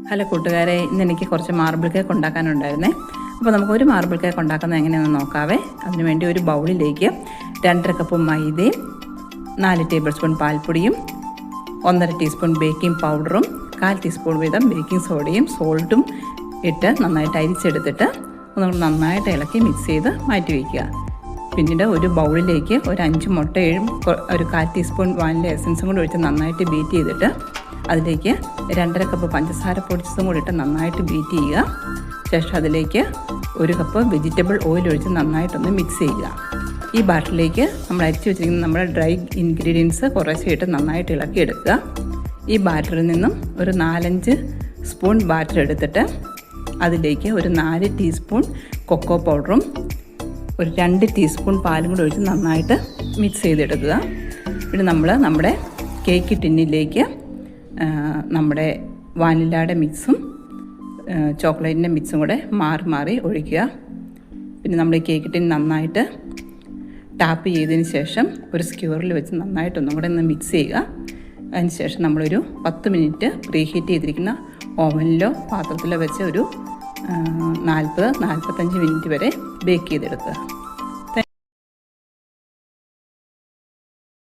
Hello കൂട്ടുകാരെ, ഇന്നെനിക്ക് കുറച്ച് മാർബിൾ കേക്ക് ഉണ്ടാക്കാനുണ്ടായിരുന്നേ. അപ്പോൾ നമുക്കൊരു മാർബിൾ കേക്ക് ഉണ്ടാക്കുന്നത് എങ്ങനെയാണെന്ന് നോക്കാവേ. അതിനുവേണ്ടി ഒരു ബൗളിലേക്ക് 2.5 കപ്പ് മൈദയും 4 ടേബിൾ സ്പൂൺ പാൽപ്പൊടിയും 1.5 ടീസ്പൂൺ ബേക്കിംഗ് പൗഡറും 1/4 ടീസ്പൂൺ വീതം ബേക്കിംഗ് സോഡയും സോൾട്ടും ഇട്ട് നന്നായിട്ട് അരിച്ചെടുത്തിട്ട് നമ്മൾ നന്നായിട്ട് ഇളക്കി മിക്സ് ചെയ്ത് മാറ്റി വയ്ക്കുക. പിന്നീട് ഒരു ബൗളിലേക്ക് ഒരു 5 മുട്ടയും ഒരു 1/4 ടീസ്പൂൺ വാനില എസൻസും കൂടി ഒഴിച്ച് നന്നായിട്ട് ബീറ്റ് ചെയ്തിട്ട് അതിലേക്ക് 2.5 കപ്പ് പഞ്ചസാര പൊടിച്ചതും കൂടി ഇട്ട് നന്നായിട്ട് ബീറ്റ് ചെയ്യുക. ശേഷം അതിലേക്ക് 1 കപ്പ് വെജിറ്റബിൾ ഓയിൽ ഒഴിച്ച് നന്നായിട്ടൊന്ന് മിക്സ് ചെയ്യുക. ഈ ബാറ്ററിലേക്ക് നമ്മൾ അരിച്ച് വെച്ചിരിക്കുന്ന നമ്മുടെ ഡ്രൈ ഇൻഗ്രീഡിയൻസ് കുറേശ്ശെ ഇട്ട് നന്നായിട്ട് ഇളക്കിയെടുക്കുക. ഈ ബാറ്ററിൽ നിന്നും ഒരു 4-5 സ്പൂൺ ബാറ്റർ എടുത്തിട്ട് അതിലേക്ക് ഒരു 4 ടീസ്പൂൺ കൊക്കോ പൗഡറും ഒരു 2 ടീസ്പൂൺ പാലും കൂടി ഒഴിച്ച് നന്നായിട്ട് മിക്സ് ചെയ്തെടുക്കുക. പിന്നെ നമ്മുടെ കേക്ക് ടിന്നിലേക്ക് നമ്മുടെ വാനിലയുടെ മിക്സും ചോക്ലേറ്റിൻ്റെ മിക്സും കൂടെ മാറി മാറി ഒഴിക്കുക. പിന്നെ നമ്മൾ ഈ കേക്ക് ടിൻ നന്നായിട്ട് ടാപ്പ് ചെയ്തതിന് ശേഷം ഒരു സ്ക്യൂറിൽ വെച്ച് നന്നായിട്ടൊന്നും കൂടെ ഒന്ന് മിക്സ് ചെയ്യുക. അതിന് ശേഷം നമ്മളൊരു 10 മിനിറ്റ് പ്രീഹീറ്റ് ചെയ്തിരിക്കുന്ന ഓവനിലോ പാത്രത്തിലോ വെച്ച് ഒരു 40-45 മിനിറ്റ് വരെ ബേക്ക് ചെയ്തെടുക്കുക.